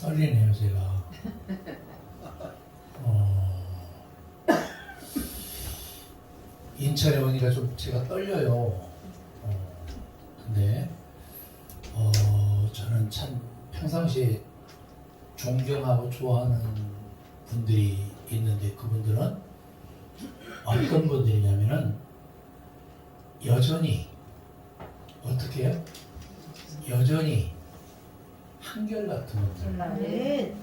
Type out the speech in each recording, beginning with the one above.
떨리네요, 제가. 인천에 오니까 좀 제가 떨려요. 근데 저는 참 평상시에 존경하고 좋아하는 분들이 있는데 그분들은 어떤 분들이냐면은 여전히 어떻게 해요? 여전히 한결같은 분들,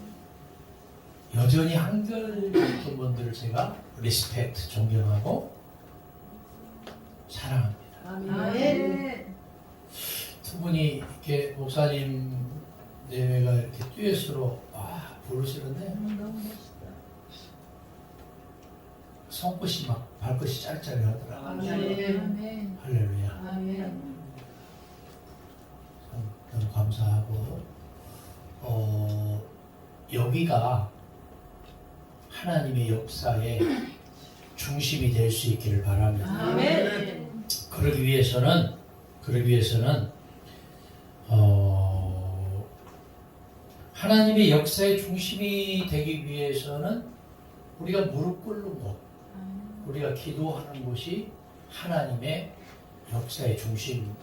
여전히 한결같은 분들을 제가 리스펙트, 존경하고 사랑합니다. 아멘. 두 분이 이렇게 목사님 내외가 이렇게 듀엣으로 부르시는데 너무 멋있다. 손끝이 막 발끝이 짤짤하더라. 아멘. 할렐루야. 아멘. 너무 감사하고 여기가 하나님의 역사의 중심이 될 수 있기를 바랍니다. 아멘. 그러기 위해서는 하나님의 역사의 중심이 되기 위해서는 우리가 무릎 꿇는 곳, 우리가 기도하는 곳이 하나님의 역사의 중심인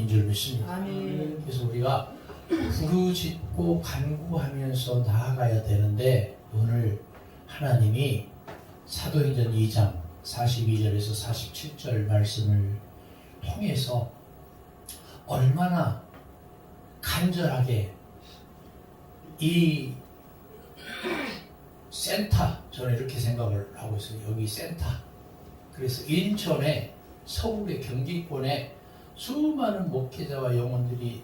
줄 믿습니다. 아멘. 그래서 우리가 부르짖고 간구하면서 나아가야 되는데 오늘 하나님이 사도행전 2장 42절에서 47절 말씀을 통해서 얼마나 간절하게 이 센터, 저는 이렇게 생각을 하고 있어요. 여기 센터. 그래서 인천에, 서울의 경기권에 수많은 목회자와 영혼들이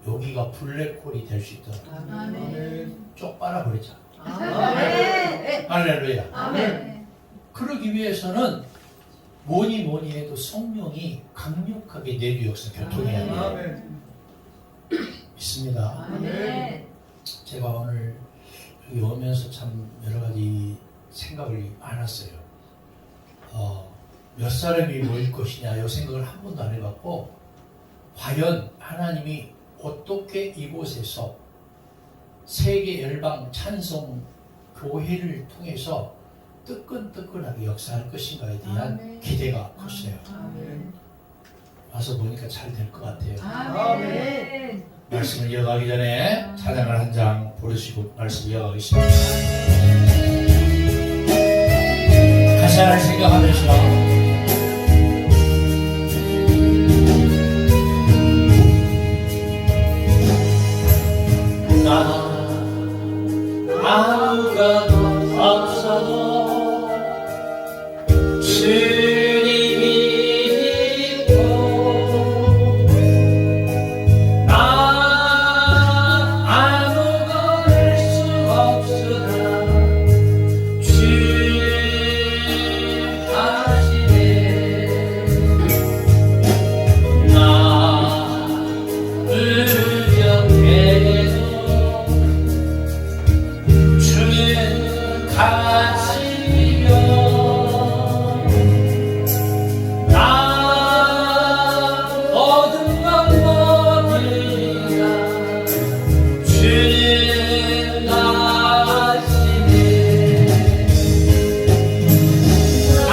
여기가 블랙홀이 될 수 있도록 아멘. 쪽 빨아버리자. 아멘. 할렐루야. 아멘. 그러기 위해서는 뭐니 해도 성령이 강력하게 내주 역사 교통해야 돼요. 아멘. 믿습니다. 아멘. 제가 오늘 여기 오면서 참 여러 가지 생각이 많았어요. 몇 사람이 모일 것이냐 이 생각을 한 번도 안 해봤고 과연 하나님이 어떻게 이곳에서 세계 열방 찬송 교회를 통해서 뜨끈뜨끈하게 역사할 것인가에 대한 아멘. 기대가 컸어요. 아멘. 와서 보니까 잘 될 것 같아요. 아멘. 말씀을 이어가기 전에 찬양을 한 장 부르시고 말씀 이어가겠습니다. 가사를 생각하면서 나 아무것도 없어도 주님이 있고 나 아무것도 할 수 없으나 주 하시네 나 의젓해도 주는 가시며 나 얻은 것 모두가 주는 가시네 나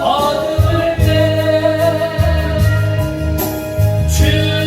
얻을 때 주는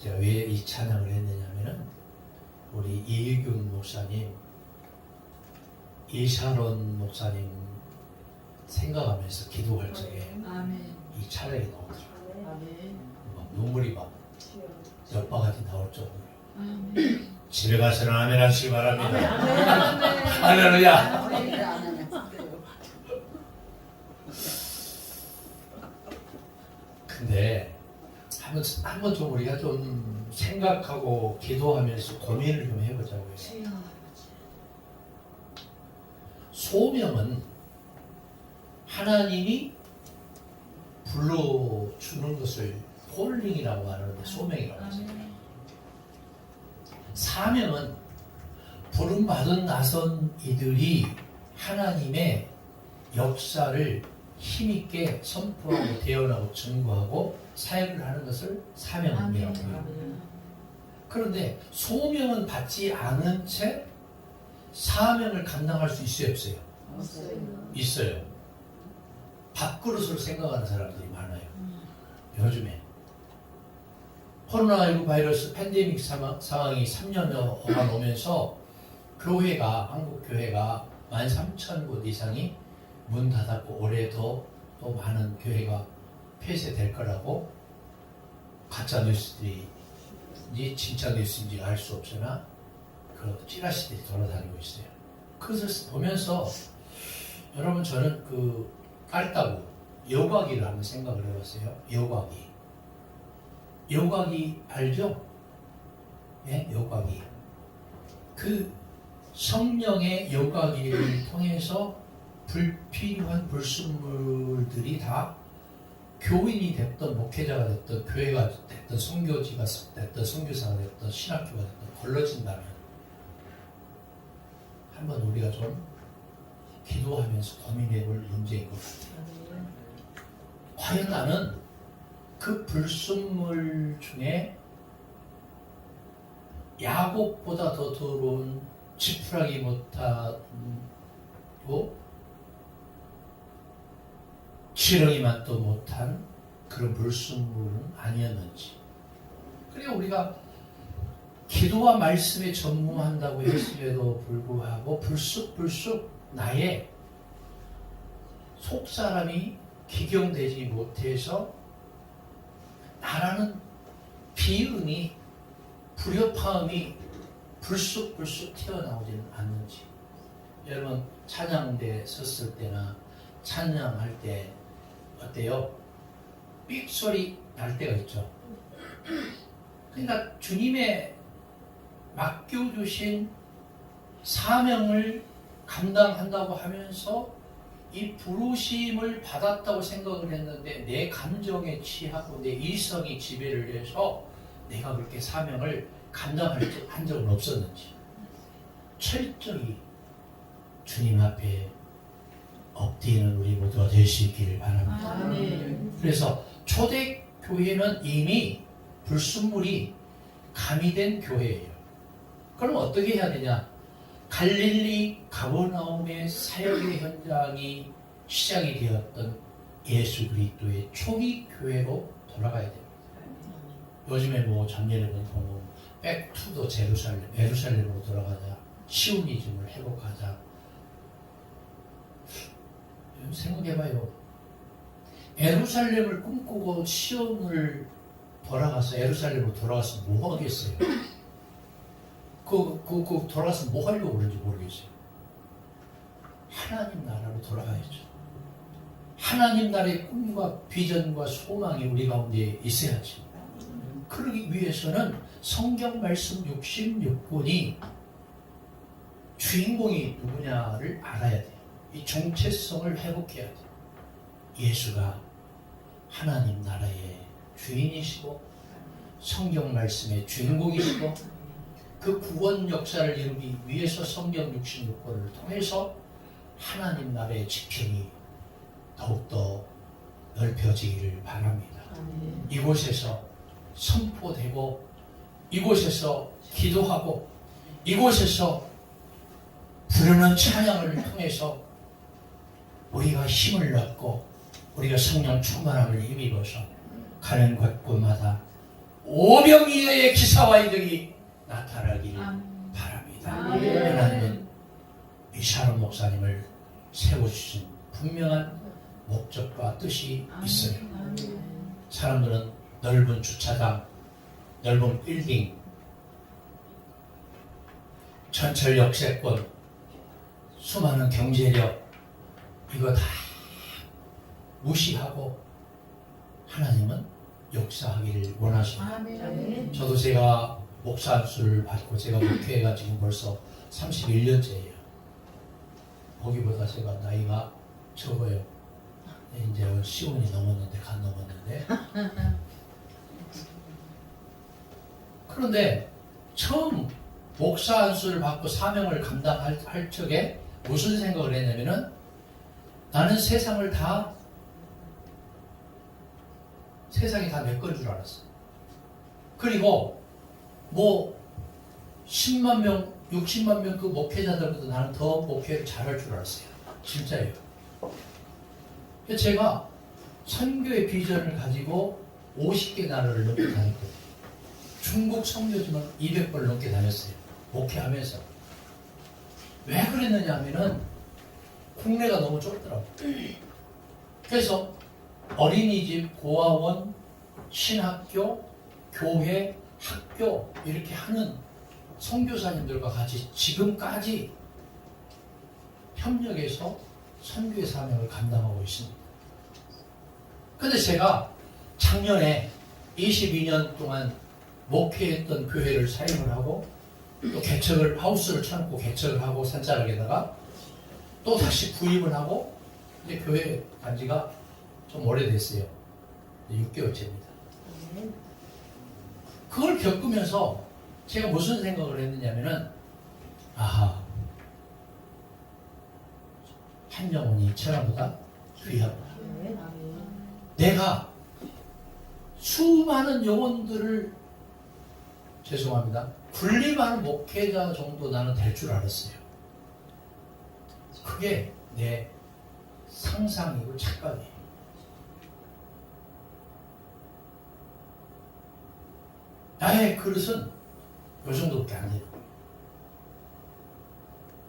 제가 왜 이 찬양을 했느냐면은 우리 이익윤 목사님, 이샤론 목사님 생각하면서 기도할 적에 아멘. 이 찬양이 나오더라고요. 아멘. 막 눈물이 막 몇 바가지 나올 정도로. 아멘. 집에 가서는 아멘 하시기 바랍니다. 아멘. 할렐루야. 아멘. 근데 한번 좀 우리가 좀 생각하고 기도하면서 고민을 좀 해보자고요. 소명은 하나님이 불러주는 것을 콜링이라고 하는데 소명이라고 하죠. 사명은 부름받은 나선 이들이 하나님의 역사를 힘있게 선포하고 대언하고 증거하고 사역을 하는 것을 사명이라고 해요. 그런데 소명은 받지 않은 채 사명을 감당할 수 있어요, 없어요? 있어요. 밥그릇으로 생각하는 사람들이 많아요. 요즘에 코로나19 바이러스 팬데믹 상황이 3년여가 오면서 한국 교회가 13,000곳 이상이 문 닫았고 올해도 또 많은 교회가 폐쇄될 거라고 가짜 뉴스들이 진짜 뉴스인지 알 수 없으나 그 찌라시들이 돌아다니고 있어요. 그것을 보면서 여러분 저는 그 깔따구 여과기를 한번 생각을 해봤어요. 여과기 알죠? 예, 여과기. 그 성령의 여과기를 통해서 불필요한 불순물들이 다 교인이 됐던 목회자가 됐던 교회가 됐던 선교지가 됐던 선교사가 됐던 신학교가 됐던 걸러진다면 한번 우리가 좀 기도하면서 고민해볼 문제인 것 같아요. 과연 나는 그 불순물 중에 야곱보다 더 더러운 지푸라기 못하고 지렁이 맛도 못한 그런 불순물은 아니었는지. 그리고 우리가 기도와 말씀에 전무한다고 했음에도 불구하고 불쑥불쑥 나의 속사람이 기경되지 못해서 나라는 비음이 불협화음이 불쑥불쑥 튀어나오지는 않는지. 여러분 찬양대에 섰을 때나 찬양할 때 어때요? 삑소리 날 때가 있죠. 그러니까 주님의 맡겨주신 사명을 감당한다고 하면서 이 부르심을 받았다고 생각을 했는데 내 감정에 취하고 내 이성이 지배를 해서 내가 그렇게 사명을 감당한 적은 없었는지 철저히 주님 앞에 엎드리는 우리 모두가 될 수 있기를 바랍니다. 아멘. 그래서 초대교회는 이미 불순물이 가미된 교회예요. 그럼 어떻게 해야 되냐? 갈릴리 가버나움의 사역의 현장이 시작이 되었던 예수 그리스도의 초기 교회로 돌아가야 됩니다. 요즘에 뭐 작년에 보면 백투더 예루살렘으로 돌아가자, 시오니즘을 회복하자. 생각해봐요. 예루살렘을 꿈꾸고 시온을 돌아가서 예루살렘으로 돌아가서 뭐 하겠어요? 돌아가서 뭐 하려고 그런지 모르겠어요. 하나님 나라로 돌아가야죠. 하나님 나라의 꿈과 비전과 소망이 우리 가운데 있어야지. 그러기 위해서는 성경 말씀 66권이 주인공이 누구냐를 알아야 돼요. 이 정체성을 회복해야 돼요. 예수가 하나님 나라의 주인이시고 성경 말씀의 주인공이시고 그 구원 역사를 이루기 위해서 성경 66권을 통해서 하나님 나라의 지평이 더욱더 넓혀지기를 바랍니다. 이곳에서 선포되고 이곳에서 기도하고 이곳에서 부르는 찬양을 통해서 우리가 힘을 얻고 우리가 성령 충만함을 힘입어서 가는 곳곳마다 오병이의 때의 기사와 이득이 나타나길 아멘. 바랍니다. 아멘. 하나님은 이 샤론 목사님을 세워주신 분명한 목적과 뜻이 있어요. 사람들은 넓은 주차장, 넓은 빌딩, 전철 역세권, 수많은 경제력, 이거 다 무시하고 하나님은 역사하기를 원하십니다. 아멘. 저도 제가 목사 안수를 받고 제가 목회가 지금 벌써 31년째예요. 거기보다 제가 나이가 적어요. 이제 시온이 넘었는데 간 넘었는데. 그런데 처음 목사 안수를 받고 사명을 감당할 적에 무슨 생각을 했냐면은 나는 세상이 다 내 건 줄 알았어. 그리고 뭐 10만 명, 60만 명 그 목회자들보다 나는 더 목회를 잘할 줄 알았어요. 진짜예요. 제가 선교의 비전을 가지고 50개 나라를 넘게 다녔거든요. 중국 선교지만 200번 넘게 다녔어요. 목회하면서. 왜 그랬느냐 하면은 국내가 너무 좁더라고요. 그래서 어린이집, 고아원, 신학교, 교회, 학교 이렇게 하는 선교사님들과 같이 지금까지 협력해서 선교의 사명을 감당하고 있습니다. 그런데 제가 작년에 22년 동안 목회했던 교회를 사임을 하고 또 개척을 하우스를 쳐놓고 개척을 하고 산자락에다가 또 다시 구입을 하고 이제 교회 간 지가 좀 오래됐어요. 6개월째입니다. 그걸 겪으면서 제가 무슨 생각을 했느냐면은 아하, 한 영혼이 천하보다 귀하구나. 내가 수많은 영혼들을 죄송합니다. 군림하는 목회자 정도 나는 될 줄 알았어요. 그게 내 상상이고 착각이에요. 나의 그릇은 요 정도밖에 안 돼요.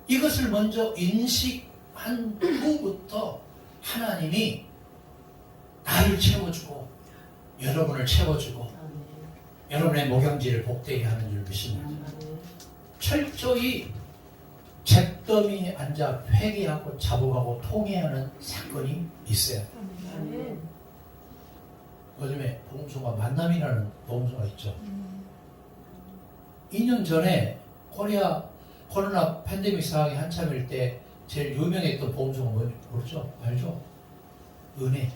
이것을 먼저 인식한 후부터 하나님이 나를 채워주고 여러분을 채워주고 여러분의 목양지를 복되게 하는 줄 믿습니다. 철저히 잿더미에 앉아 회개하고 자복하고 통회하는 사건이 있어야 돼요. 요즘에 복음서가 만남이라는 복음서가 있죠. 2년 전에 코로나 팬데믹 상황이 한참일 때 제일 유명했던 복음서가 뭔지 모르죠? 알죠? 은혜.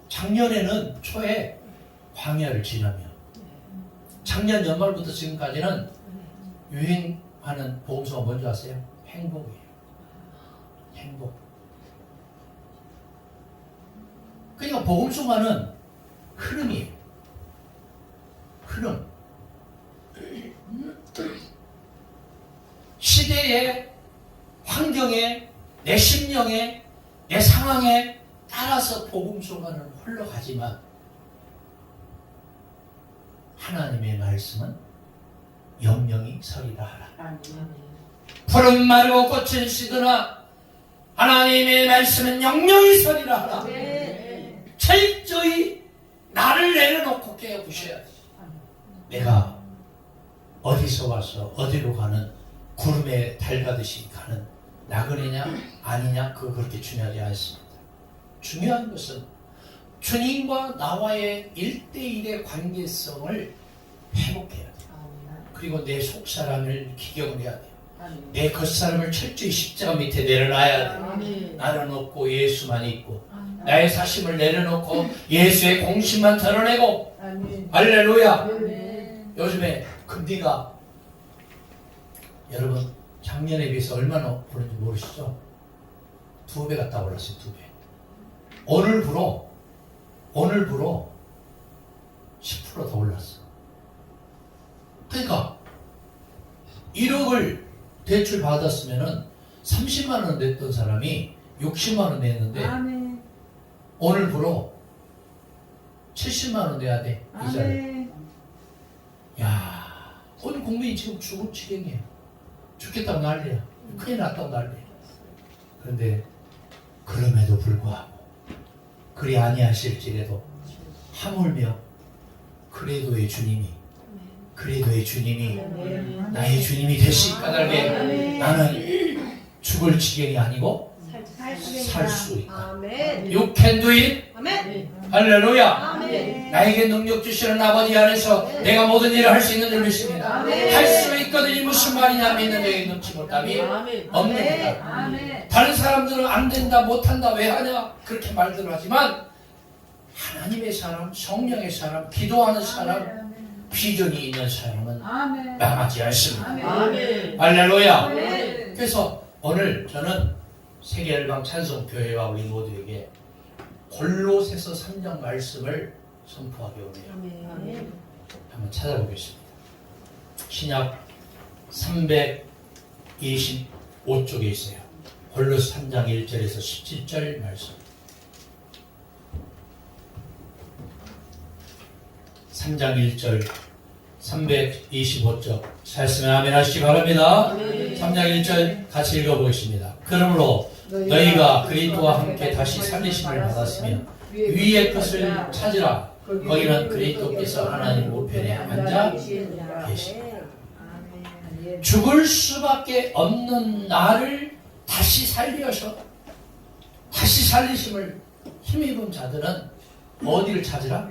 작년에는 초에 광야를 지나며 작년 연말부터 지금까지는 유행하는 복음서가 뭔지 아세요? 행복이에요. 행복. 그러니까 복음서가는 흐름이에요. 흐름. 시대의 환경에 내 심령에 내 상황에 따라서 복음서가는 흘러가지만 하나님의 말씀은 영영이 서리라 하라. 푸른 마르고 꽃은 시드나 하나님의 말씀은 영영이 서리라 하라. 철저히 나를 내려놓고 깨어부셔야지. 내가 어디서 와서 어디로 가는 구름에 달 가듯이 가는 나그네냐 아니냐 그거 그렇게 중요하지 않습니다. 중요한 것은 주님과 나와의 1대1의 관계성을 회복해야 돼요. 그리고 내 속사람을 기경을 해야 돼요. 내 겉사람을 철저히 십자가 밑에 내려놔야 돼요. 나는 없고 예수만 있고 나의 사심을 내려놓고 예수의 공심만 드러내고 할렐루야. 요즘에 금리가 여러분 작년에 비해서 얼마나 오른지 모르시죠? 2배 갔다 올랐어요. 2배. 오늘부로 10% 더 올랐어. 그러니까 1억을 대출 받았으면은 30만 원 냈던 사람이 60만 원 냈는데 오늘부로 70만 원 내야 돼. 이자를. 국민이 지금 죽을 지경이에요. 죽겠다고 난리야. 큰일 났다고 난리야. 그런데 그럼에도 불구하고 그리 아니하실지라도 하물며 그래도의 주님이 나의 주님이 되시 까닭에 나는 죽을 지경이 아니고 살 수 있다. You can do it. 할렐루야. 나에게 능력 주시는 아버지 안에서 내가 모든 일을 할 수 있는 줄 믿습니다. 할 수 있거든이 무슨 말이냐 믿는 자에게 넘치 못함이 없느니라. 다른 사람들은 안 된다 못한다 왜 하냐 그렇게 말들 하지만 하나님의 사람, 성령의 사람, 기도하는 사람, 비전이 있는 사람은 망하지 않습니다. 할렐루야. 그래서 오늘 저는 세계열방 찬송교회와 우리 모두에게 골로새서 3장 말씀을 선포하게 오네요. 한번 찾아보겠습니다. 신약 325쪽에 있어요. 골로새 3장 1절에서 17절 말씀. 3장 1절 325쪽 살았으면 아멘 하시기 바랍니다. 3장 1절 같이 읽어보겠습니다. 그러므로 너희가 그리스도와 함께 다시 살리심을 받았으며 위의 것을 찾으라. 거기는 그리스도께서 하나님 우편에 앉아 계시다. 죽을 수밖에 없는 나를 다시 살리셔서 다시 살리심을 힘입은 자들은 어디를 찾으라?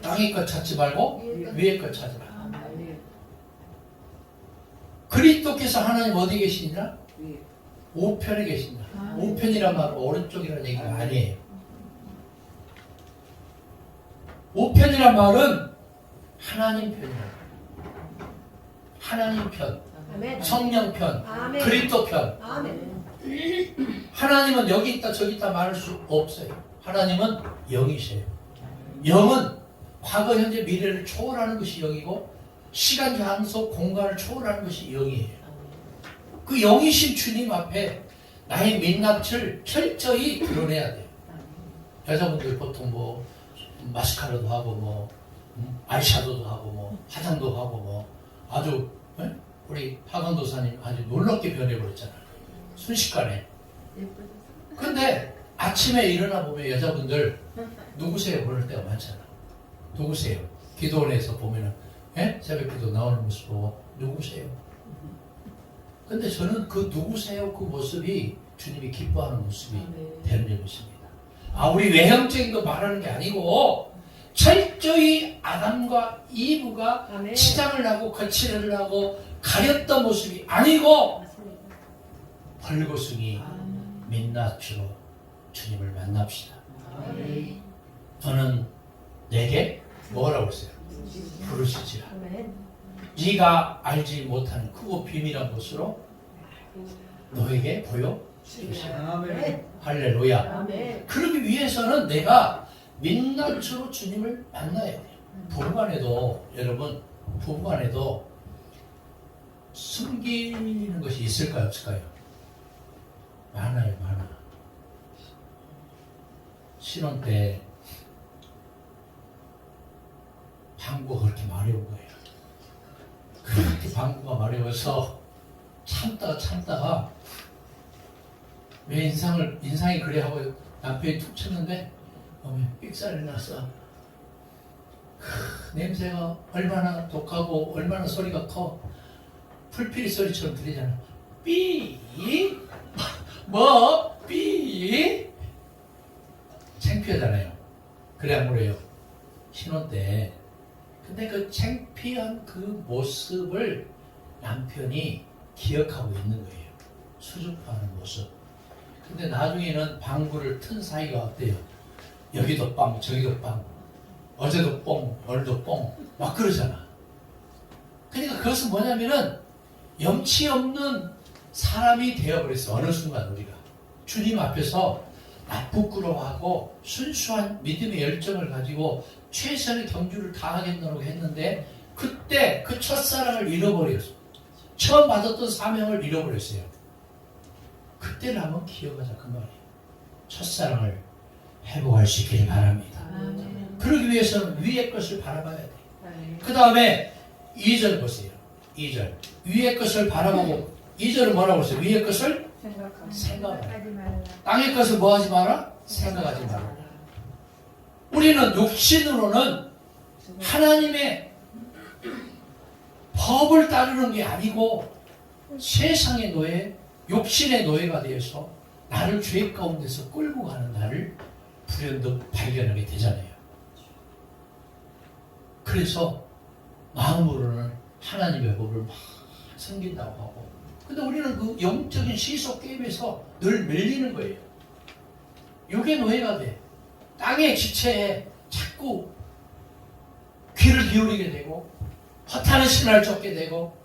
땅의 것 찾지 말고 위의 것 찾으라. 그리스도께서 하나님 어디 계시니라? 우편에 계신다. 우편이란 말은 오른쪽이라는 얘기가 아니에요. 우편이란 말은 하나님 편이다. 하나님 편, 성령 편, 그리스도 편. 하나님은 여기 있다 저기 있다 말할 수 없어요. 하나님은 영이세요. 영은 과거, 현재, 미래를 초월하는 것이 영이고 시간, 장소, 공간을 초월하는 것이 영이에요. 그 영이신 주님 앞에 나의 민낯을 철저히 드러내야 돼요. 여자분들 보통 뭐 마스카라도 하고 뭐 아이샤도도 하고 뭐 화장도 하고 뭐 아주 우리 하강도사님 아주 놀랍게 변해버렸잖아요. 순식간에. 근데 아침에 일어나 보면 여자분들 누구세요? 그럴 때가 많잖아. 누구세요? 기도원에서 보면은 새벽 기도 나오는 모습 보고 누구세요? 근데 저는 그 누구세요? 그 모습이 주님이 기뻐하는 모습이 되는 줄 믿습니다. 우리 외형적인 거 말하는 게 아니고 철저히 아담과 이브가 치장을 하고 거칠을 하고 가렸던 모습이 아니고 벌거숭이 민낯으로 주님을 만납시다. 저는 내게 뭐라고 했어요? 부르시지라. 네가 알지 못하는 크고 비밀한 것으로 너에게 보여주시라. 할렐루야. 그러기 위해서는 내가 민낯으로 주님을 만나야 돼요. 부부간에도 여러분 부부간에도 숨기는 것이 있을까요? 없을까요? 많아요. 많아. 신혼 때 방구가 그렇게 마려운 거예요. 그렇게 방구가 마려워서 참다가 왜 인상이 그래 하고 남편이 툭 쳤는데 삑살이 났어. 냄새가 얼마나 독하고 얼마나 소리가 커. 풀피리 소리처럼 들리잖아. 삐 뭐? 삐 창피하잖아요. 그래 안 그래요? 신혼 때. 근데 그 창피한 그 모습을 남편이 기억하고 있는 거예요. 수줍어하는 모습. 근데 나중에는 방구를 튼 사이가 어때요? 여기도 빵, 저기도 빵, 어제도 뽕, 오늘도 뽕, 막 그러잖아. 그러니까 그것은 뭐냐면은 염치 없는 사람이 되어버렸어. 어느 순간 우리가 주님 앞에서 나 부끄러워하고 순수한 믿음의 열정을 가지고 최선의 경주를 다하겠노라고 했는데 그때 그 첫사랑을 잃어버렸어. 처음 받았던 사명을 잃어버렸어요. 그때를 한번 기억하자 그 말이에요. 첫사랑을 회복할 수 있기를 바랍니다. 그러기 위해서는 위의 것을 바라봐야 돼. 그 다음에 2절 보세요. 2절. 위의 것을 바라보고 2절은 뭐라고 했어요? 위의 것을 생각하라. 땅의 것을 뭐 하지 마라? 생각하지 마라. 우리는 육신으로는 하나님의 법을 따르는 게 아니고 세상의 노예, 육신의 노예가 되어서 나를 죄 가운데서 끌고 가는 나를 불현듯 발견하게 되잖아요. 그래서 마음으로는 하나님의 법을 막 섬긴다고 하고, 근데 우리는 그 영적인 시속 게임에서 늘 밀리는 거예요. 육의 노예가 돼. 땅의 지체에 자꾸 귀를 기울이게 되고 허탄한 신화를 쫓게 되고,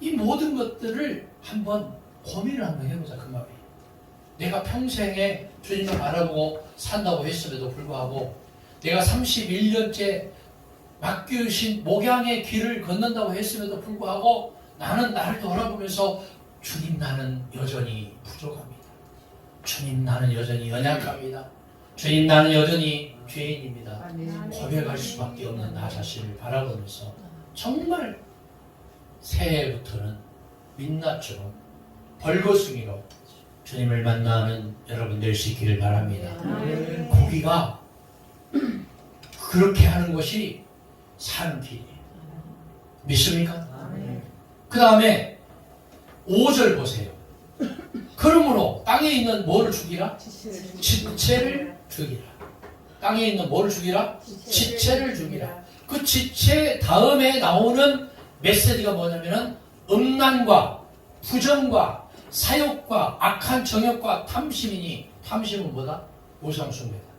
이 모든 것들을 한번 고민을 한번 해보자 그 말이에요. 내가 평생에 주님을 바라보고 산다고 했음에도 불구하고 내가 31년째 맡기신 목양의 길을 걷는다고 했음에도 불구하고 나는 나를 돌아보면서 주님 나는 여전히 부족합니다. 주님 나는 여전히 연약합니다. 주님 나는 여전히 죄인입니다. 고백할 수밖에 없는 나 자신을 바라보면서 정말 새해부터는 민낯처럼 벌거숭이로 주님을 만나는 여러분 될 수 있기를 바랍니다. 고기가 그렇게 하는 것이 사는 길이에요. 믿습니까? 그 다음에 5절 보세요. 그러므로 땅에 있는 뭐를 죽이라? 지체를 죽이라. 땅에 있는 뭐를 죽이라? 지체를 죽이라. 그 지체 다음에 나오는 메시지가 뭐냐면은 음란과 부정과 사욕과 악한 정욕과 탐심이니, 탐심은 뭐다? 우상숭배다.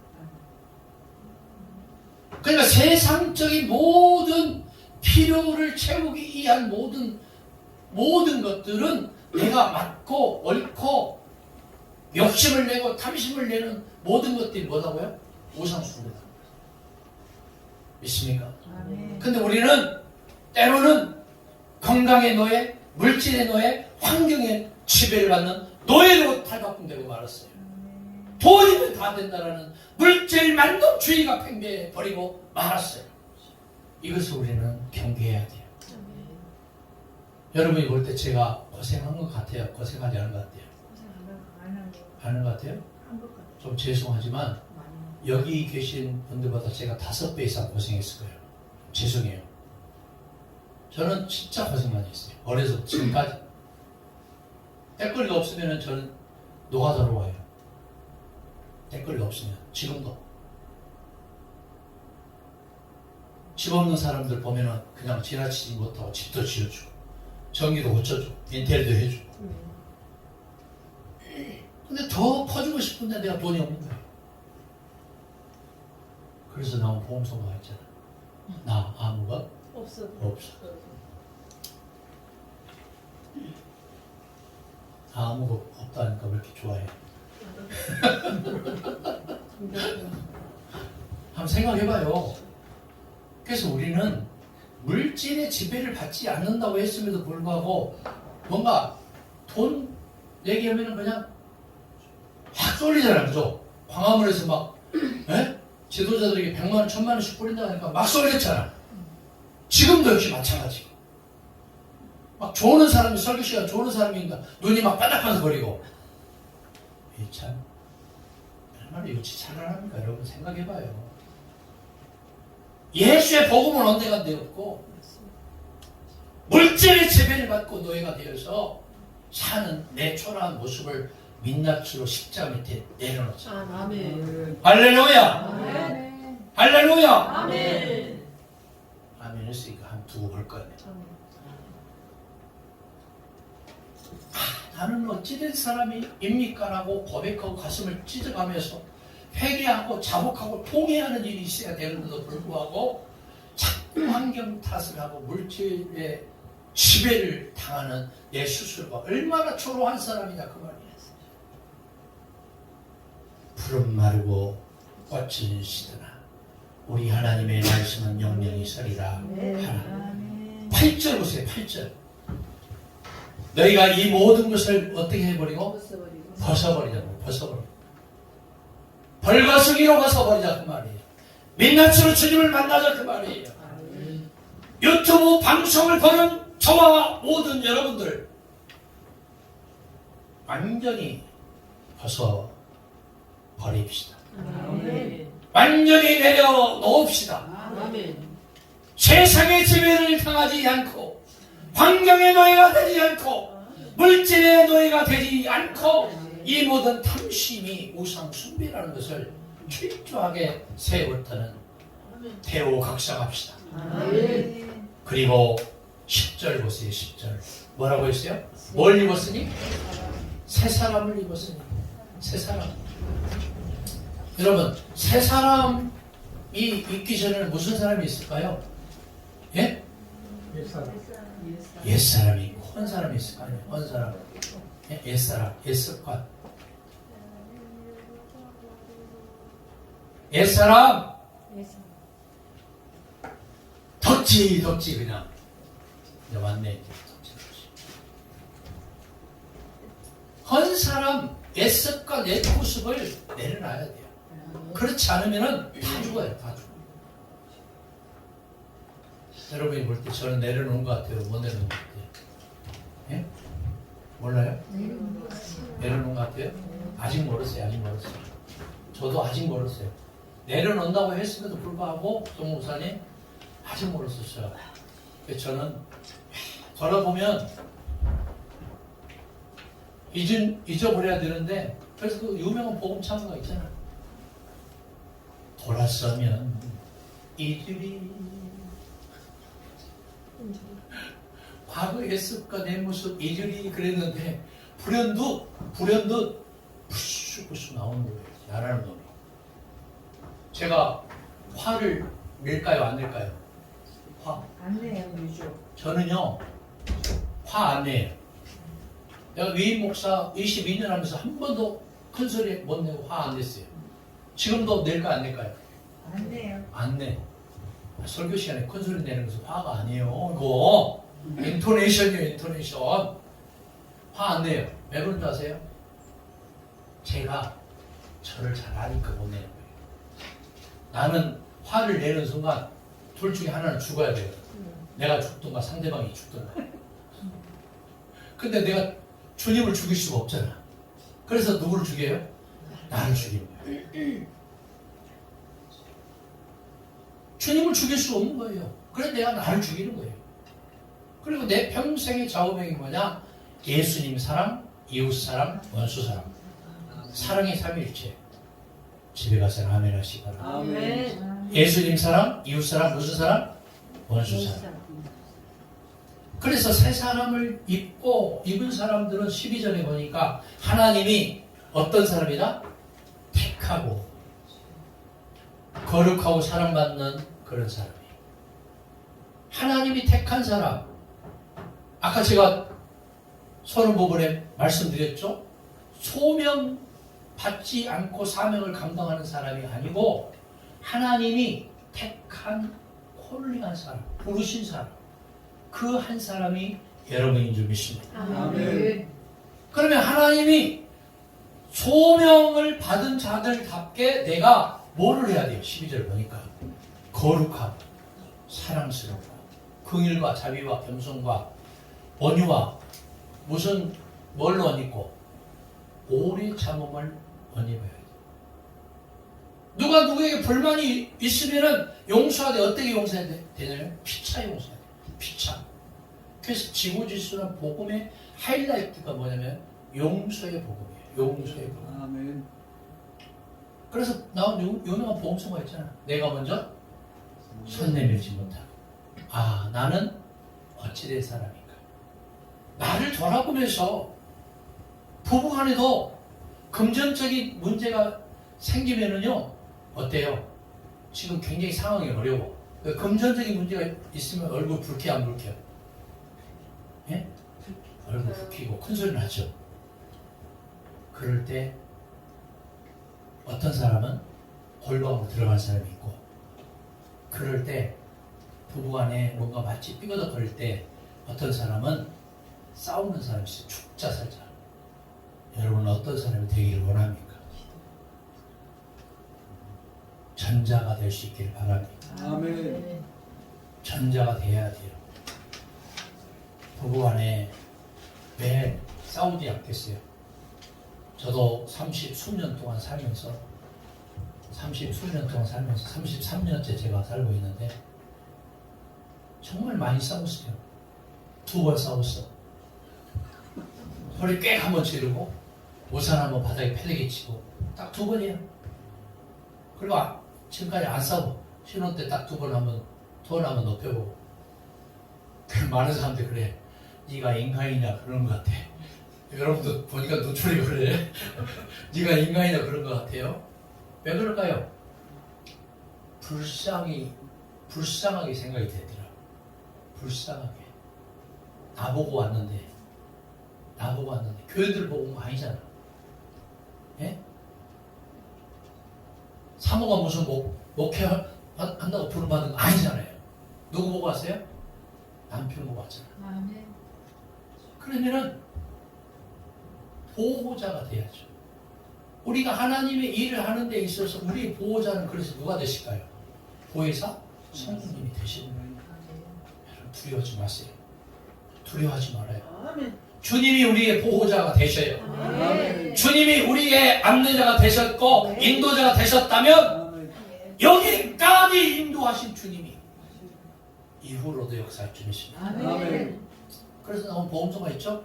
그러니까 세상적인 모든 필요를 채우기 위한 모든 것들은 내가 맞고 옳고 욕심을 내고 탐심을 내는 모든 것들이 뭐다고요? 우상숭배다. 믿습니까? 근데 우리는 때로는 건강의 노예, 물질의 노예, 환경의 지배를 받는 노예로 탈바꿈되고 말았어요. 돈이면 다 된다라는 물질 만능주의가 팽배해 버리고 말았어요. 이것을 우리는 경계해야 돼요. 여러분이 볼 때 제가 고생한 것 같아요? 고생하지 않은 것 같아요? 않은 것 같아요? 좀 죄송하지만 여기 계신 분들보다 제가 5배 이상 고생했을 거예요. 죄송해요. 저는 진짜 고생 많이 했어요. 어려서 지금까지. 댓글이 없으면 저는 노가다로 와요. 댓글이 없으면. 지금도. 집 없는 사람들 보면은 그냥 지나치지 못하고 집도 지어주고 전기도 고쳐주고 인테리어도 해주고. 근데 더 퍼주고 싶은데 내가 돈이 없는 거예요. 그래서 나온 보험소가 있잖아. 나 아무것 없어. 아무것 없다니까 왜 이렇게 좋아해? 한번 생각해봐요. 그래서 우리는 물질의 지배를 받지 않는다고 했음에도 불구하고 뭔가 돈 내기 하면 그냥 확 쏠리잖아요. 그죠? 광화문에서 막 지도자들에게 100만원, 1000만원씩 뿌린다 하니까 막 쏠렸잖아. 지금도 역시 마찬가지고. 막 좋은 사람이, 설교시간 좋은 사람이니까 눈이 막 반짝반짝거리고. 이 참 얼마나 유치 찬란합니까? 여러분 생각해봐요. 예수의 복음은 언제가 되었고 물질의 지배를 받고 노예가 되어서 사는 내 초라한 모습을 민낯으로 십자가 밑에 내려놓자. 아멘. 할렐루야. 아멘. 할렐루야. 아멘. 아멘 했으니까 한 두고 볼 거예요. 나는 어찌된 사람입니까? 라고 고백하고 가슴을 찢어가면서 회개하고 자복하고 통회하는 일이 있어야 되는데도 불구하고 자꾸 환경 탓을 하고 물질의 지배를 당하는 내 스스로가 얼마나 초라한 사람이냐 그 말이야. 푸른 마르고 꽃은 시드나 우리 하나님의 말씀은 영영이 서리라 하나. 8절 보세요. 8절. 너희가 이 모든 것을 어떻게 해버리고? 벗어버리자고. 벗어버리고. 벌거숭이로 벗어버리자 그 말이에요. 민낯으로 주님을 만나자 그 말이에요. 유튜브 방송을 보는 저와 모든 여러분들 완전히 벗어버립시다. 아멘. 완전히 내려놓읍시다. 아멘. 세상의 지배를 당하지 않고 환경의 노예가 되지 않고 물질의 노예가 되지 않고 이 모든 탐심이 우상 숭배라는 것을 철저하게 세우터는 대오 각성합시다. 아멘. 그리고 10절 보세요. 10절 뭐라고 했어요? 뭘 입었으니? 새 사람을 입었으니. 새 사람. 여러분 새 사람이 있기 전에는 무슨 사람이 있을까요? 예? 옛사람이 있고 헌사람이 있을 거 아니에요. 헌사람. 예? 옛사람. 옛습관. 옛사람 덥지 그냥. 이제 왔네 이제. 헌사람 옛습관 옛모습을 내려놔야 돼요. 그렇지 않으면은 다 죽어요. 다 죽어요. 여러분이 볼 때 저는 내려놓은 것 같아요. 못 내려놓은 것 같아요. 예? 몰라요? 내려놓은 것 같아요? 아직 멀었어요. 아직 멀었어요. 저도 아직 멀었어요. 내려놓는다고 했음에도 불구하고 송 목사님 아직 멀었었어요. 그래서 저는 돌아보면 잊어버려야 되는데 그래서 그 유명한 복음 찬송가 있잖아. 돌아서면 이들이 과거의 습과 내 모습 이들이 그랬는데 불현듯 푸슈푸슈 나오는 거예요. 나라는 놈이. 제가 화를 낼까요? 안 낼까요? 화. 안 내요, 유주. 저는요 화 안 내요. 내가 위임 목사 22년 하면서 한 번도 큰 소리 못 내고 화 안 냈어요. 지금도 낼까 안 낼까요? 안 내요. 안 내. 설교 시간에 큰 소리 내는 것은 화가 아니에요. 이거 인토네이션이에요. 인토네이션. 화 안 내요. 왜 그런지 아세요? 제가 저를 잘 아니까 못 내는 거예요. 나는 화를 내는 순간 둘 중에 하나는 죽어야 돼요. 내가 죽든가 상대방이 죽든가. 근데 내가 주님을 죽일 수가 없잖아. 그래서 누구를 죽여요? 나를 죽이는 거예요. 주님을 죽일 수 없는 거예요. 그래서 내가 나를 죽이는 거예요. 그리고 내 평생의 좌우명이 뭐냐? 예수님 사랑, 이웃 사랑, 원수 사랑. 사랑의 삼일체. 집에 가서 아멘 하시기 바랍니다. 아멘. 예수님 사랑, 이웃 사랑, 무슨 사랑? 원수 사랑. 그래서 새 사람을 입은 사람들은 12절에 보니까 하나님이 어떤 사람이다? 택하고 거룩하고 사랑받는 그런 사람이에요. 하나님이 택한 사람. 아까 제가 서론 부분에 말씀드렸죠? 소명 받지 않고 사명을 감당하는 사람이 아니고 하나님이 택한 콜링한 사람, 부르신 사람. 그 한 사람이 여러분인 줄 믿습니다. 아멘. 그러면 하나님이 소명을 받은 자들답게 내가 뭐를 해야 돼요? 12절 보니까 거룩하고 사랑스럽고 긍휼과 자비와 겸손과 온유와 뭘로 옷 입고 오래 참음을 옷 입어야 돼요. 누가 누구에게 불만이 있으면은 용서하되 어떻게 용서해야 되냐면 피차 용서해야 돼요. 피차. 그래서 지고지순한 복음의 하이라이트가 뭐냐면 용서의 복음이에요. 용서의 복음. 아멘. 그래서 나온 유명한 복음서가 있잖아. 내가 먼저 손 내밀지 못하고 나는 어찌 된 사람인가. 나를 돌아보면서 부부간에도 금전적인 문제가 생기면은요 어때요? 지금 굉장히 상황이 어려워. 금전적인 문제가 있으면 얼굴 붉게 안 붉게? 예? 얼굴 붉히고 큰 소리 나죠. 그럴 때 어떤 사람은 골방으로 들어간 사람이 있고, 그럴 때 부부간에 뭔가 마치 삐거덕거릴 때 어떤 사람은 싸우는 사람이 있어요. 죽자 살자. 여러분은 어떤 사람이 되기를 원합니까? 전자가 될 수 있기를 바랍니다. 아멘. 전자가 돼야 돼요. 부부간에 매일 싸우지 않겠어요. 저도 30수년 동안 살면서 33년째 제가 살고 있는데 정말 많이 싸웠어요. 2번 싸웠어. 소리 꽥 한번 지르고 우산 한번 바닥에 패대기 치고 딱 2번이에요. 그리고 지금까지 안 싸워. 신혼 때 딱 2번 한번 돈 한번 높여보고. 많은 사람들이 그래. 네가 인간이냐 그런 것 같아. 여러분도 보니까 노출이 그래. 네가 인간이냐 그런 것 같아요. 왜 그럴까요? 불쌍하게 생각이 되더라. 불쌍하게. 나보고 왔는데 교회들 보고 온 거 아니잖아. 예? 사모가 무슨 목회 한다고 부름받은 거 아니잖아요. 누구 보고 왔어요? 남편 보고 왔잖아. 아멘. 그러면은 보호자가 돼야죠. 우리가 하나님의 일을 하는 데 있어서 우리 보호자는 그래서 누가 되실까요? 보혜사? 성령님이 되시는 거예요. 여러분 두려워하지 마세요. 두려워하지 말아요. 아멘. 주님이 우리의 보호자가 되셔요. 아멘. 주님이 우리의 안내자가 되셨고 인도자가 되셨다면 여기까지 인도하신 주님이 이후로도 역사할 주님이십니다. 아멘. 그래서 나온 보험소가 있죠?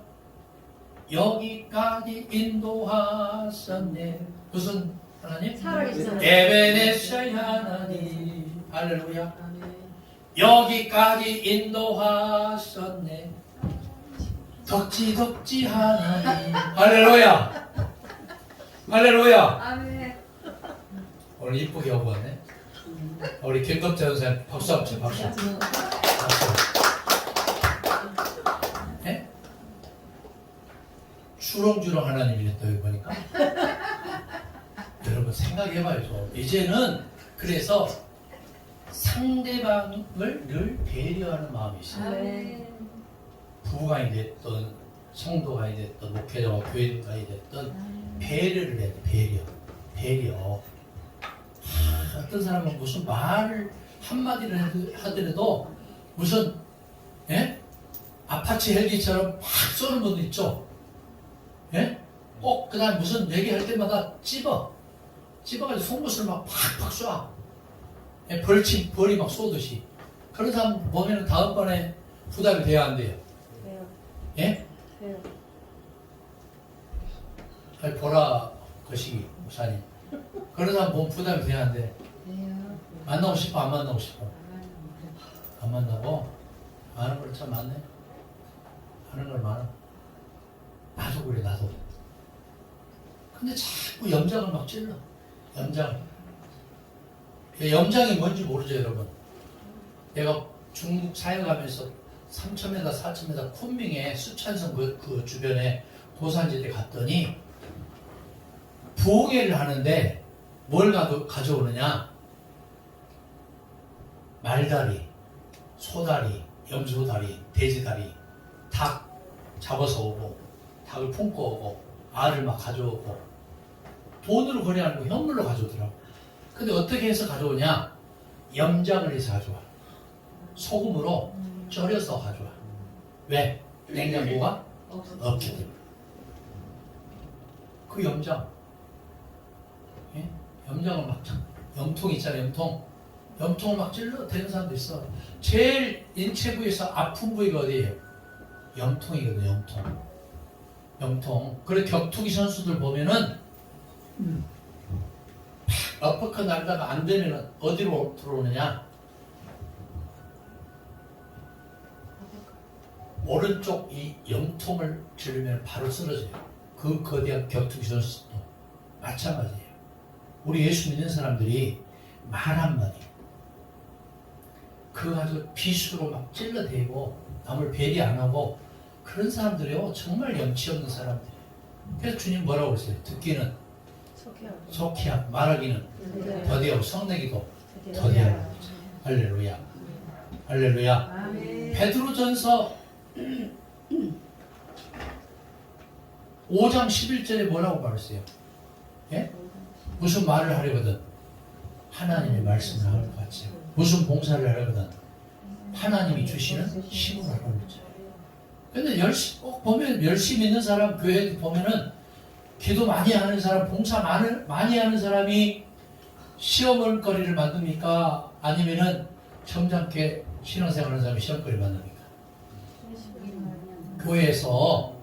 여기까지 인도하셨네. 무슨 하나님? 살아계신 에베네셀 하나님. 할렐루야. 아멘. 여기까지 인도하셨네. 덕지 하나님. 할렐루야. 할렐루야. 아멘. 오늘 이쁘게 하고 왔네. 우리 김덕자 선생님 박수 한번 쳐. 박수. 네? 주렁주렁 하나님이네 또 여기 보니까. 여러분 생각해봐요. 이제는 그래서 상대방을 늘 배려하는 마음이 있어요. 아멘. 부부간이 됐든 성도간이 됐든 목회자와 교회간이 됐든 배려를 해야 돼. 배려. 어떤 사람은 무슨 말을 한마디를 하더라도 무슨 아파치 헬기처럼 막 쏘는 분도 있죠. 꼭 그다음 무슨 얘기할 때마다 찝어가지고 속못을 막 팍팍 쏴. 벌이 막 쏘듯이. 그런 사람 보면 다음번에 부담이 돼야 안 돼요. 예? 아니, 보라 거시기 목사님. 그런 사람 보면 부담이 돼야 안 돼. 만나고 싶어, 안 만나고 싶어? 안 만나고? 아는 걸 참 많네. 아는 걸 많아. 나도 그래, 나도. 근데 자꾸 염장을 막 찔러. 염장이 뭔지 모르죠, 여러분. 내가 중국 사역하면서 3,000m, 4,000m 쿤밍에 수찬성 그 주변에 고산지대 갔더니 부흥회를 하는데 뭘 가져오느냐? 말다리, 소다리, 염소다리, 돼지다리, 닭 잡아서 오고, 닭을 품고 오고, 알을 막 가져오고, 돈으로 거래하는 거 현물로 가져오더라고. 근데 어떻게 해서 가져오냐? 염장을 해서 가져와. 소금으로 절여서 가져와. 왜? 냉장고가 없기 때문에. 그 염장, 염장을 막 염통 있잖아요. 염통을 막 찔러 대는 사람도 있어. 제일 인체 부위에서 아픈 부위가 어디예요? 염통이거든요. 염통. 그래 격투기 선수들 보면은 어퍼컷 날다가 안 되면은 어디로 들어오느냐? 오른쪽 이 염통을 찌르면 바로 쓰러져요. 그 거대한 격투기 선수도 마찬가지예요. 우리 예수 믿는 사람들이 말 한마디 그거 가지고 비수로 막 찔러대고 남을 배려 안 하고 그런 사람들이요 정말 염치 없는 사람들이에요. 그래서 주님 뭐라고 그랬어요? 듣기는 속히하고 말하기는 더디하고 성내기도 더디하고. 할렐루야. 할렐루야. 아멘. 베드로전서 5장 11절에 뭐라고 말했어요? 무슨 말을 하려거든 하나님의 말씀을 하는 것 같죠. 무슨 봉사를 하려거든 하나님이 주시는 힘을 알아보는 자예요. 근데 꼭 보면 열심히 있는 사람, 교회 보면은 기도 많이 하는 사람, 봉사 많이 하는 사람이 시험을 거리를 만듭니까? 아니면은 점잖게 신앙생활하는 사람이 시험거리를 만듭니까? 교회에서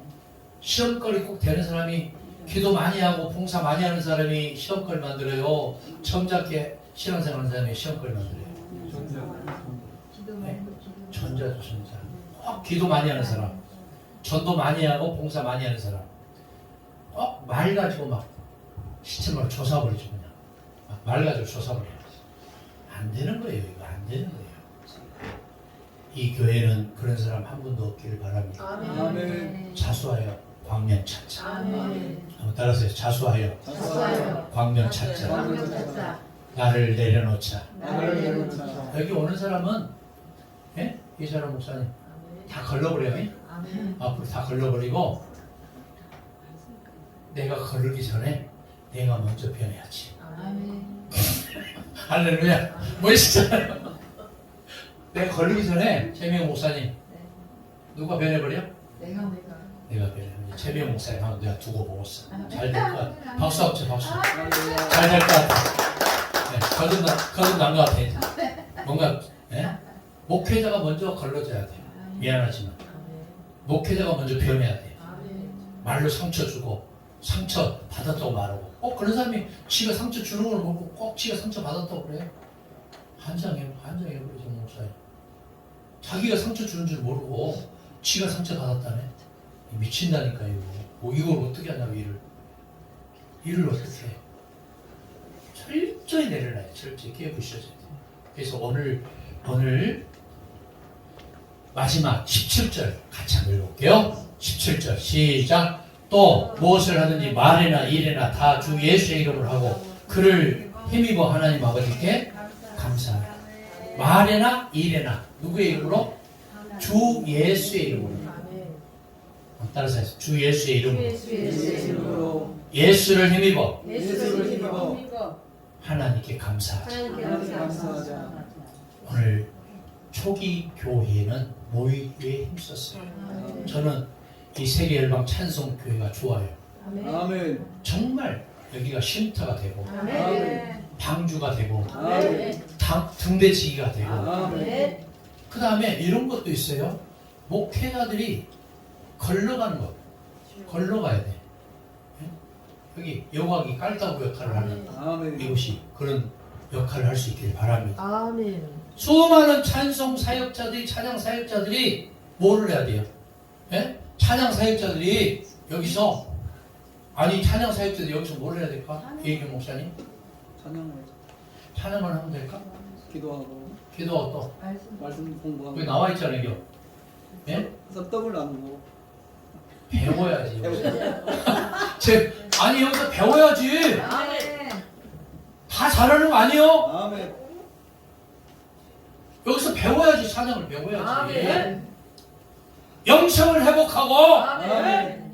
시험거리 꼭 되는 사람이 기도 많이 하고 봉사 많이 하는 사람이 시험거리 만들어요? 점잖게 신앙생활하는 사람이 시험거리 만들어요? 네. 전자죠, 전자. 꼭 기도 많이 하는 사람, 전도 많이 하고 봉사 많이 하는 사람, 꼭 말 가지고 막 시체만 조사버리죠, 그냥. 막 말 가지고 조사버려요. 안 되는 거예요, 이거 안 되는 거예요. 이 교회는 그런 사람 한 분도 없기를 바랍니다. 아멘. 자수하여 광명 찾자. 아멘. 한번 따라서 자수하여 자수하여 광명 찾자. 광명 찾자. 나를 내려놓자. 나를 내려놓자. 여기 오는 사람은 예? 이 사람 목사님 다 걸러버려요. 아멘. 앞으로 다 걸러버리고 내가 걸르기 전에 내가 먼저 변해야지. 아멘. 할렐루야. 멋있잖아요. 내가 걸리기 전에 최명 목사님 누가 변해버려? 내가 내가 변해. 최명 목사님 하면 내가 두고 보았어. 잘 될 것 같아. 박수 한번 쳐, 박수. 할렐루야. 잘 될 것 같아. 네, 거듭난 것 같아. 뭔가 목회자가 먼저 걸러져야 돼. 미안하지만 목회자가 먼저 변해야 돼. 말로 상처 주고 상처 받았다고 말하고 꼭 그런 사람이 지가 상처 주는 걸 모르고 꼭 지가 상처 받았다고 그래. 한장해버리죠 목사님. 자기가 상처 주는 줄 모르고 지가 상처 받았다네. 미친다니까 이거. 뭐 이걸 어떻게 하냐고 일을 어떻게 해. 철저히 내려놔요. 철저히 깨부셔져야 돼. 그래서 오늘 마지막 17절 같이 한번 읽어볼게요. 17절 시작. 또 무엇을 하든지 말이나 일이나 다 주 예수의 이름으로 하고 그를 힘입어 하나님 아버지께 감사하라. 말이나 일이나 누구의 이름으로? 주 예수의 이름으로. 따라서 해서 주 예수의 이름으로. 예수로 예수를 힘입어 예수를 힘입어 하나님께 감사하자. 하나님께 감사하자. 오늘 초기 교회는 모이기에 힘썼어요. 저는 이 세계열방 찬송교회가 좋아요. 아멘. 정말 여기가 쉼터가 되고 아멘. 방주가 되고 아멘. 등대지기가 되고 아멘. 그 다음에 이런 것도 있어요. 목회자들이 걸러가는 것. 걸러가야 돼. 여기 여과기 깔따구 역할을 하는 아멘. 이곳이 그런 역할을 할 수 있길 바랍니다. 아멘. 수많은 찬송 사역자들이 찬양 사역자들이 뭐를 해야 돼요? 예? 찬양 사역자들이 여기서 아니 찬양 사역자들이 여기서 뭘 해야 될까? 이혜경 목사님 찬양을 찬양을 하면 될까? 기도하고 기도하고 또 말씀 공부하고 여기 나와 있잖아요. 이거. 예? 그래서 떡을 나누고 배워야지. 여기서. 아니 여기서 배워야지. 아멘. 다 잘하는 거 아니에요? 아멘. 여기서 배워야지. 찬양을 배워야지. 아멘. 영성을 회복하고 아멘.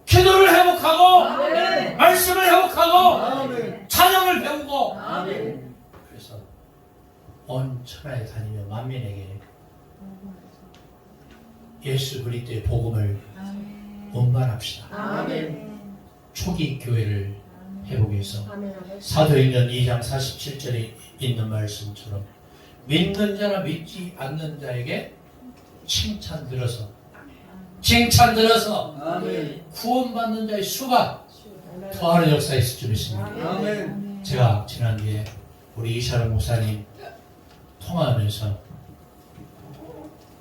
기도를 회복하고 아멘. 말씀을 회복하고 아멘. 찬양을 배우고 아멘. 그래서 온 천하에 다니며 만민에게 예수 그리스도의 복음을 운반합시다. 아멘. 초기 교회를 회복해서 사도행전 2장 47절에 있는 말씀처럼 믿는 자나 믿지 않는 자에게 칭찬 들어서 아멘. 구원받는 자의 수가 더하는 역사에 있을 줄 믿습니다. 아멘. 제가 지난주에 우리 이샤론 목사님 통화하면서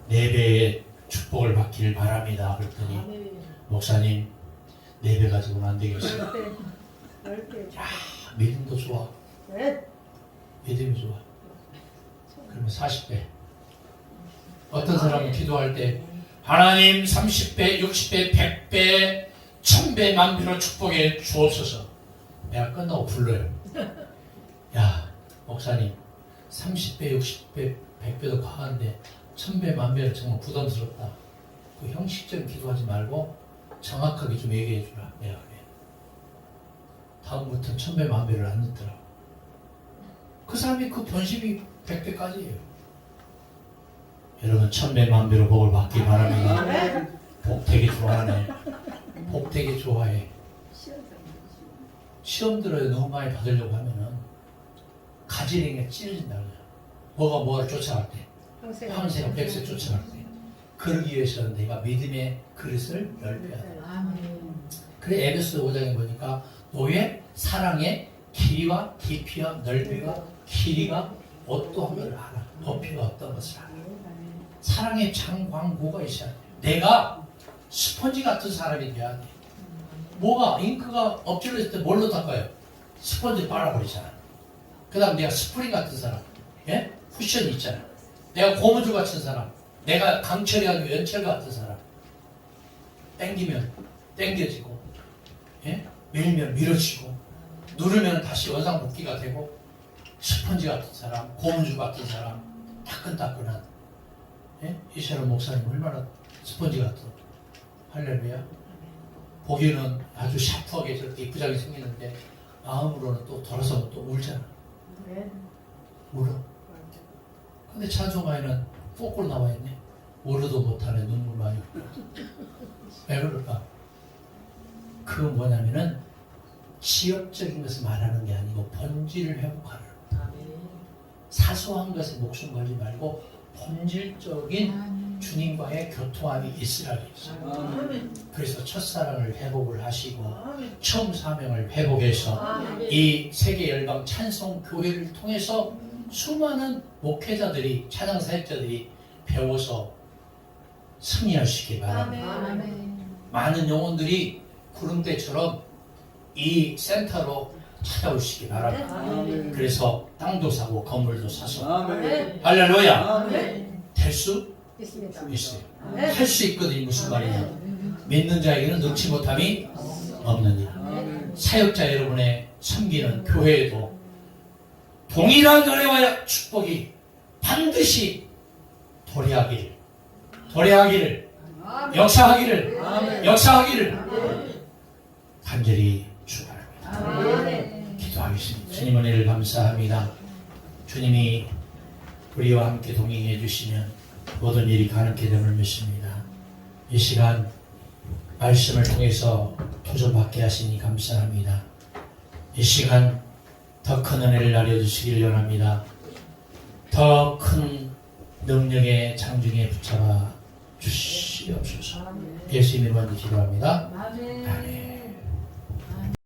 4배의 축복을 받기를 바랍니다. 그랬더니 목사님 4배 가지고는 안 되겠어요. 야, 믿음도 좋아. 믿음이 좋아. 그러면 40배. 어떤 사람은 기도할 때 하나님 30배, 60배, 100배, 1000배, 만배로 축복해 주옵소서. 내가 끝나고 불러요. 야, 목사님 30배, 60배, 100배도 과한데 1000배, 만배는 정말 부담스럽다. 그 형식적인 기도하지 말고 정확하게 좀 얘기해 주라. 내가 그래. 다음부터는 1000배, 만배를 안 넣더라고. 그 사람이 그 번심이 100배까지예요. 여러분 천배만배로 복을 받기 바랍니다. 아멘. 복 되게 좋아하네. 복 되게 좋아해. 시험 들어야 너무 많이 받으려고 하면은 가지랭이가 찢어진다 그래요. 뭐가 뭐를 쫓아갈 때, 황새가 백세 쫓아갈 때. 그러기 위해서는 내가 믿음의 그릇을 넓혀야 돼. 아멘. 그래 에베소 5장에 보니까 너의 사랑의 길이와 깊이와 넓이와 길이가 어떠한 걸 알아. 높이가 어떤 것을 알아. 사랑의 장광고가 있어야 돼. 내가 스펀지 같은 사람이 돼야 돼. 뭐가 잉크가 엎질러질 때 뭘로 닦아요? 스펀지 빨아버리잖아. 그 다음 내가 스프링 같은 사람, 예? 쿠션이 있잖아. 내가 고무줄 같은 사람, 내가 강철이 아니고 연철 같은 사람. 땡기면 땡겨지고, 예? 밀면 밀어지고, 누르면 다시 원상복귀가 되고, 스펀지 같은 사람, 고무줄 같은 사람, 따끈따끈한, 예? 이세론 목사님 얼마나 스펀지 같은, 할렐루야. 보기에는 아주 샤프하게 저렇게 이쁘장이 생기는데 마음으로는 또 돌아서면 또 울잖아. 울어. 근데 찬송가에는 거꾸로 나와 있네. 울어도 못하네 눈물만이. 왜 그럴까? 그건 뭐냐면은 지역적인 것을 말하는 게 아니고 본질을 회복하는 거야. 사소한 것에 목숨 걸지 말고 본질적인 주님과의 교통함이 있으라 그랬어요. 아멘. 그래서 첫사랑을 회복을 하시고 처음 사명을 회복해서 이 세계 열방 찬송 교회를 통해서 수많은 목회자들이 찬양 사역자들이 배워서 승리하시기 바랍니다. 아멘. 많은 영혼들이 구름대처럼 이 센터로 찾아오시기 바랍니다. 아멘. 그래서 땅도 사고 건물도 사서 아멘. 할렐루야. 아멘. 될 수 있습니다. 있어요. 할 수 있거든요. 무슨 말이냐. 믿는 자에게는 능치 못함이 없느니라. 아멘. 사역자 여러분의 섬기는 교회에도 동일한 은혜와 축복이 반드시 도래하기를 역사하기를 간절히 축원합니다. 기도하겠습니다. 주님 은혜를 감사합니다. 주님이 우리와 함께 동행해 주시면 모든 일이 가능케 됨을 믿습니다. 이 시간 말씀을 통해서 도전받게 하시니 감사합니다. 이 시간 더 큰 은혜를 나려주시기를 원합니다. 더 큰 능력의 장중에 붙잡아 주시옵소서. 예수님의 이름으로 기도합니다. 아멘. 아멘.